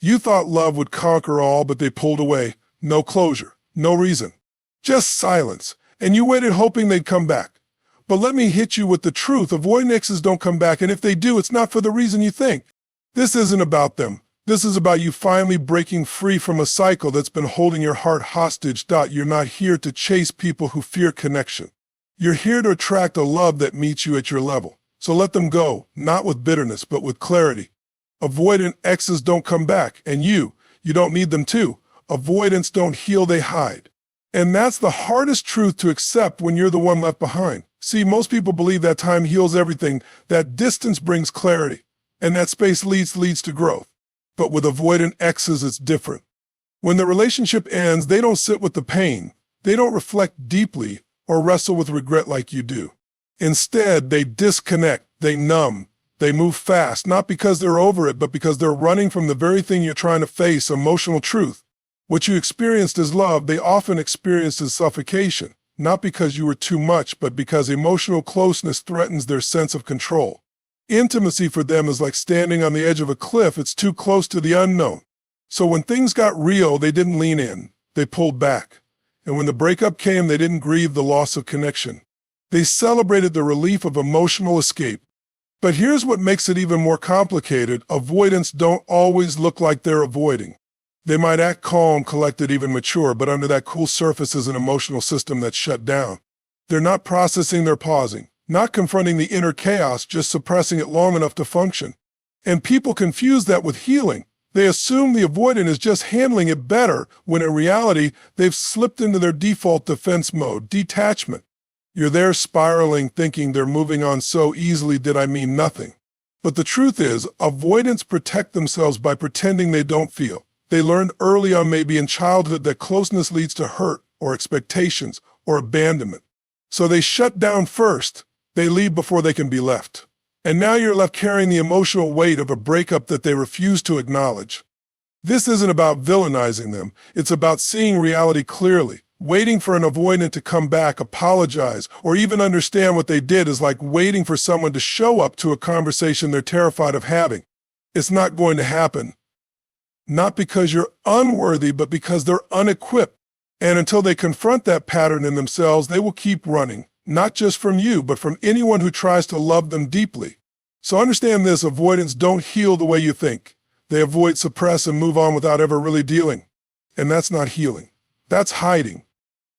You thought love would conquer all, but they pulled away. No closure, no reason. Just silence. And you waited hoping they'd come back. But let me hit you with the truth. Avoidant exes don't come back, and if they do, it's not for the reason you think. This isn't about them. This is about you finally breaking free from a cycle that's been holding your heart hostage. You're not here to chase people who fear connection. You're here to attract a love that meets you at your level. So let them go, not with bitterness, but with clarity. Avoidant exes don't come back, and you don't need them to. Avoidants don't heal, they hide. And that's the hardest truth to accept when you're the one left behind. See, most people believe that time heals everything, that distance brings clarity, and that space leads to growth. But with avoidant exes, it's different. When the relationship ends, they don't sit with the pain. They don't reflect deeply or wrestle with regret like you do. Instead, they disconnect, they numb, they move fast, not because they're over it, but because they're running from the very thing you're trying to face, emotional truth. What you experienced as love, they often experienced as suffocation, not because you were too much, but because emotional closeness threatens their sense of control. Intimacy for them is like standing on the edge of a cliff. It's too close to the unknown. So when things got real, they didn't lean in, they pulled back. And when the breakup came, they didn't grieve the loss of connection. They celebrated the relief of emotional escape. But here's what makes it even more complicated. Avoidants don't always look like they're avoiding. They might act calm, collected, even mature, but under that cool surface is an emotional system that's shut down. They're not processing, they're pausing, not confronting the inner chaos, just suppressing it long enough to function. And people confuse that with healing. They assume the avoidant is just handling it better, when in reality, they've slipped into their default defense mode, detachment. You're there spiraling, thinking they're moving on so easily. Did I mean nothing? But the truth is, avoidants protect themselves by pretending they don't feel. They learned early on, maybe in childhood, that closeness leads to hurt or expectations or abandonment. So they shut down first. They leave before they can be left. And now you're left carrying the emotional weight of a breakup that they refuse to acknowledge. This isn't about villainizing them. It's about seeing reality clearly. Waiting for an avoidant to come back, apologize, or even understand what they did is like waiting for someone to show up to a conversation they're terrified of having. It's not going to happen. Not because you're unworthy, but because they're unequipped. And until they confront that pattern in themselves, they will keep running, not just from you, but from anyone who tries to love them deeply. So understand this, avoidants don't heal the way you think. They avoid, suppress, and move on without ever really dealing. And that's not healing. That's hiding.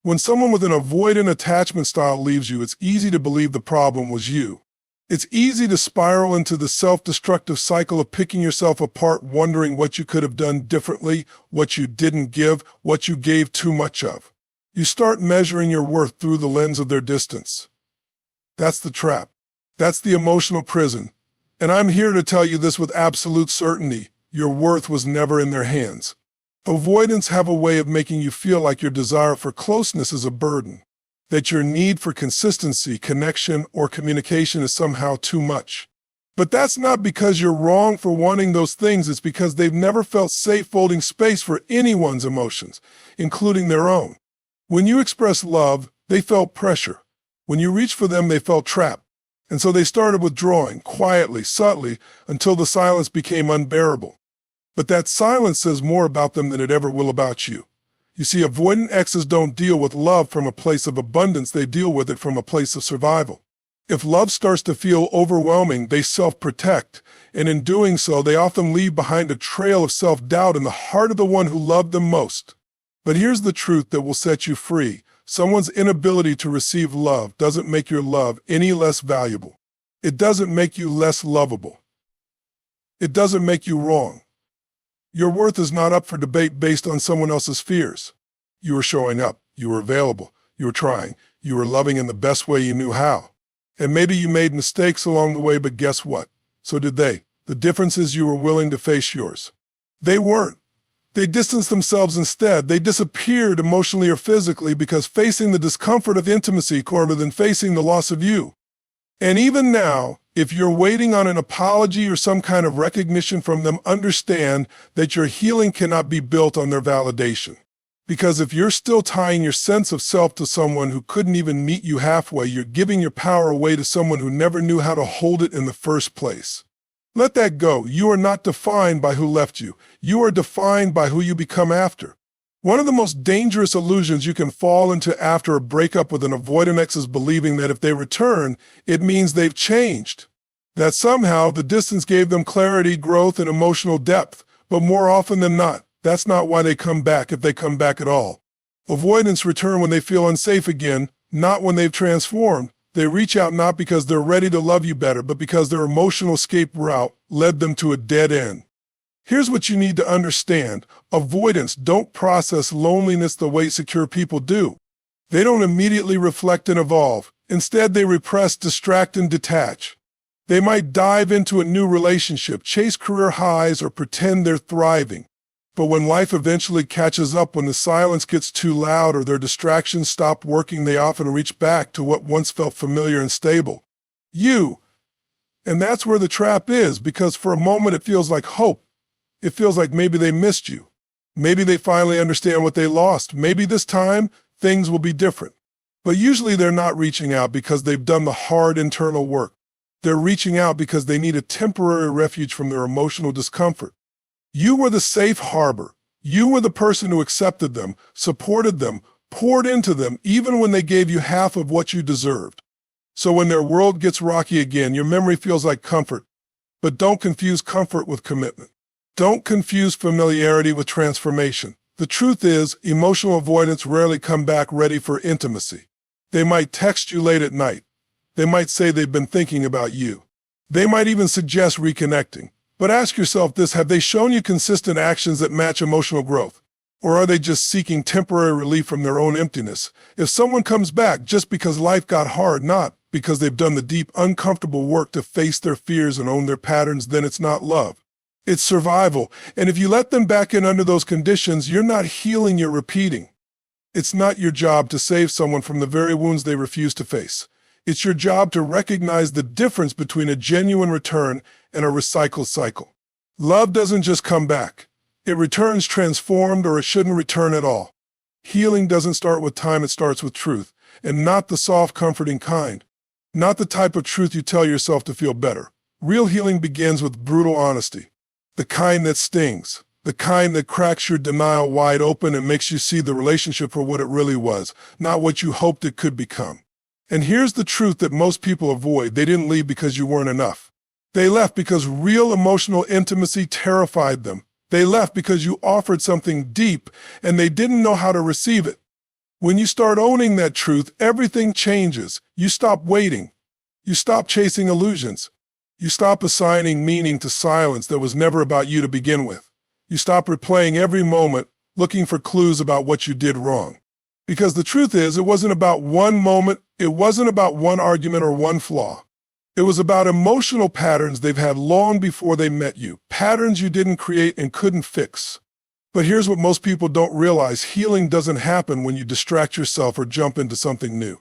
When someone with an avoidant attachment style leaves you, it's easy to believe the problem was you. It's easy to spiral into the self-destructive cycle of picking yourself apart, wondering what you could have done differently, what you didn't give, what you gave too much of. You start measuring your worth through the lens of their distance. That's the trap. That's the emotional prison. And I'm here to tell you this with absolute certainty. Your worth was never in their hands. Avoidants have a way of making you feel like your desire for closeness is a burden, that your need for consistency, connection, or communication is somehow too much. But that's not because you're wrong for wanting those things. It's because they've never felt safe holding space for anyone's emotions, including their own. When you expressed love, they felt pressure. When you reached for them, they felt trapped. And so they started withdrawing, quietly, subtly, until the silence became unbearable. But that silence says more about them than it ever will about you. You see, avoidant exes don't deal with love from a place of abundance, they deal with it from a place of survival. If love starts to feel overwhelming, they self-protect, and in doing so, they often leave behind a trail of self-doubt in the heart of the one who loved them most. But here's the truth that will set you free. Someone's inability to receive love doesn't make your love any less valuable. It doesn't make you less lovable. It doesn't make you wrong. Your worth is not up for debate based on someone else's fears. You were showing up, you were available, you were trying, you were loving in the best way you knew how. And maybe you made mistakes along the way, but guess what? So did they. The difference is you were willing to face yours. They weren't. They distanced themselves instead. They disappeared emotionally or physically because facing the discomfort of intimacy harder than facing the loss of you. And even now, if you're waiting on an apology or some kind of recognition from them, understand that your healing cannot be built on their validation. Because if you're still tying your sense of self to someone who couldn't even meet you halfway, you're giving your power away to someone who never knew how to hold it in the first place. Let that go. You are not defined by who left you. You are defined by who you become after. One of the most dangerous illusions you can fall into after a breakup with an avoidant ex is believing that if they return, it means they've changed. That somehow the distance gave them clarity, growth, and emotional depth. But more often than not, that's not why they come back, if they come back at all. Avoidants return when they feel unsafe again, not when they've transformed. They reach out not because they're ready to love you better, but because their emotional escape route led them to a dead end. Here's what you need to understand. Avoidants don't process loneliness the way secure people do. They don't immediately reflect and evolve. Instead, they repress, distract, and detach. They might dive into a new relationship, chase career highs, or pretend they're thriving. But when life eventually catches up, when the silence gets too loud or their distractions stop working, they often reach back to what once felt familiar and stable. You. And that's where the trap is, because for a moment it feels like hope. It feels like maybe they missed you. Maybe they finally understand what they lost. Maybe this time things will be different. But usually they're not reaching out because they've done the hard internal work. They're reaching out because they need a temporary refuge from their emotional discomfort. You were the safe harbor. You were the person who accepted them, supported them, poured into them, even when they gave you half of what you deserved. So when their world gets rocky again, your memory feels like comfort. But don't confuse comfort with commitment. Don't confuse familiarity with transformation. The truth is, emotional avoidants rarely come back ready for intimacy. They might text you late at night. They might say they've been thinking about you. They might even suggest reconnecting. But ask yourself this: have they shown you consistent actions that match emotional growth? Or are they just seeking temporary relief from their own emptiness? If someone comes back just because life got hard, not because they've done the deep, uncomfortable work to face their fears and own their patterns, then it's not love. It's survival. And if you let them back in under those conditions, you're not healing, you're repeating. It's not your job to save someone from the very wounds they refuse to face. It's your job to recognize the difference between a genuine return and a recycled cycle. Love doesn't just come back. It returns transformed, or it shouldn't return at all. Healing doesn't start with time, it starts with truth, and not the soft, comforting kind. Not the type of truth you tell yourself to feel better. Real healing begins with brutal honesty. The kind that stings. The kind that cracks your denial wide open and makes you see the relationship for what it really was, not what you hoped it could become. And here's the truth that most people avoid. They didn't leave because you weren't enough. They left because real emotional intimacy terrified them. They left because you offered something deep and they didn't know how to receive it. When you start owning that truth, everything changes. You stop waiting. You stop chasing illusions. You stop assigning meaning to silence that was never about you to begin with. You stop replaying every moment, looking for clues about what you did wrong. Because the truth is, it wasn't about one moment, it wasn't about one argument or one flaw. It was about emotional patterns they've had long before they met you, patterns you didn't create and couldn't fix. But here's what most people don't realize: healing doesn't happen when you distract yourself or jump into something new.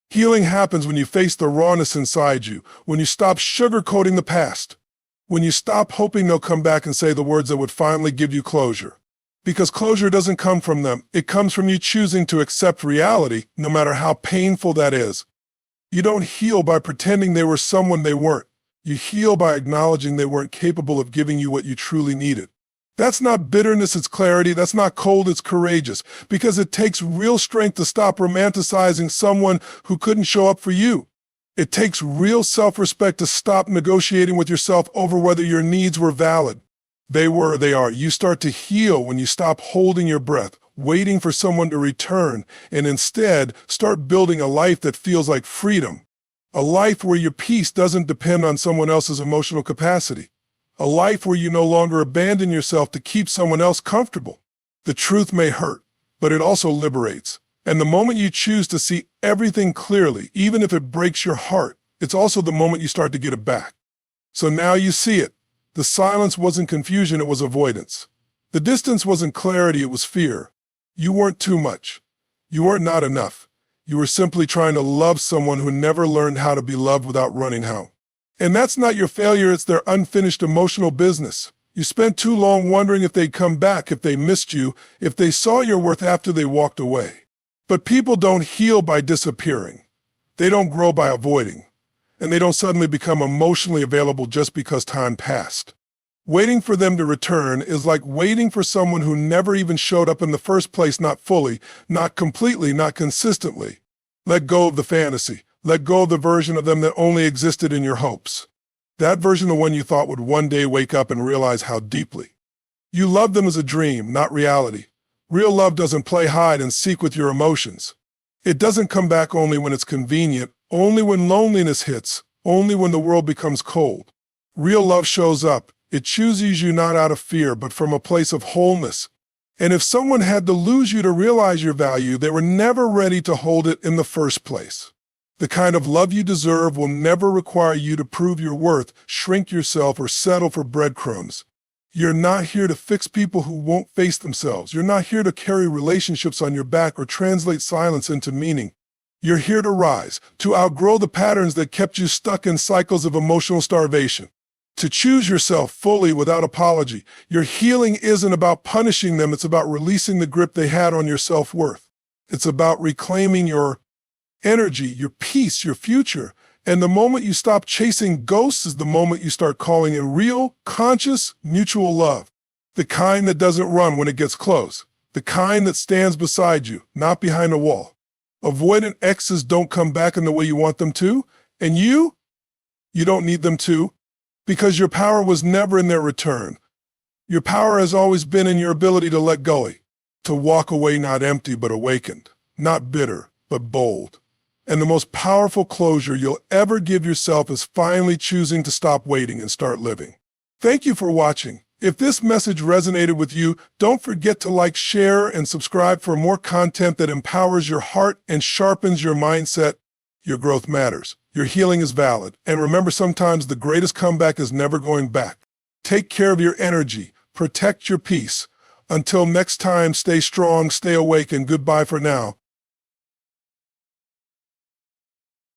Healing happens when you face the rawness inside you, when you stop sugarcoating the past, when you stop hoping they'll come back and say the words that would finally give you closure. Because closure doesn't come from them, it comes from you choosing to accept reality, no matter how painful that is. You don't heal by pretending they were someone they weren't. You heal by acknowledging they weren't capable of giving you what you truly needed. That's not bitterness, it's clarity. That's not cold, it's courageous. Because it takes real strength to stop romanticizing someone who couldn't show up for you. It takes real self-respect to stop negotiating with yourself over whether your needs were valid. They were, they are. You start to heal when you stop holding your breath, waiting for someone to return, and instead start building a life that feels like freedom. A life where your peace doesn't depend on someone else's emotional capacity. A life where you no longer abandon yourself to keep someone else comfortable. The truth may hurt, but it also liberates. And the moment you choose to see everything clearly, even if it breaks your heart, it's also the moment you start to get it back. So now you see it. The silence wasn't confusion, it was avoidance. The distance wasn't clarity, it was fear. You weren't too much. You weren't not enough. You were simply trying to love someone who never learned how to be loved without running how. And that's not your failure, it's their unfinished emotional business. You spent too long wondering if they'd come back, if they missed you, if they saw your worth after they walked away. But people don't heal by disappearing. They don't grow by avoiding. and they don't suddenly become emotionally available just because time passed. Waiting for them to return is like waiting for someone who never even showed up in the first place, not fully, not completely, not consistently. Let go of the fantasy. Let go of the version of them that only existed in your hopes. That version of one you thought would one day wake up and realize how deeply you loved them as a dream, not reality. Real love doesn't play hide and seek with your emotions. It doesn't come back only when it's convenient, only when loneliness hits, only when the world becomes cold. Real love shows up. It chooses you not out of fear, but from a place of wholeness. And if someone had to lose you to realize your value, they were never ready to hold it in the first place. The kind of love you deserve will never require you to prove your worth, shrink yourself, or settle for breadcrumbs. You're not here to fix people who won't face themselves. You're not here to carry relationships on your back or translate silence into meaning. You're here to rise, to outgrow the patterns that kept you stuck in cycles of emotional starvation. To choose yourself fully without apology. Your healing isn't about punishing them, it's about releasing the grip they had on your self-worth. It's about reclaiming your energy, your peace, your future. And the moment you stop chasing ghosts is the moment you start calling in real, conscious, mutual love. The kind that doesn't run when it gets close. The kind that stands beside you, not behind a wall. Avoidant exes don't come back in the way you want them to, and you don't need them to. Because your power was never in their return. Your power has always been in your ability to let go, to walk away not empty but awakened, not bitter but bold. And the most powerful closure you'll ever give yourself is finally choosing to stop waiting and start living. Thank you for watching. If this message resonated with you, don't forget to like, share, and subscribe for more content that empowers your heart and sharpens your mindset. Your growth matters. Your healing is valid. And remember, sometimes the greatest comeback is never going back. Take care of your energy. Protect your peace. Until next time, stay strong, stay awake, and goodbye for now.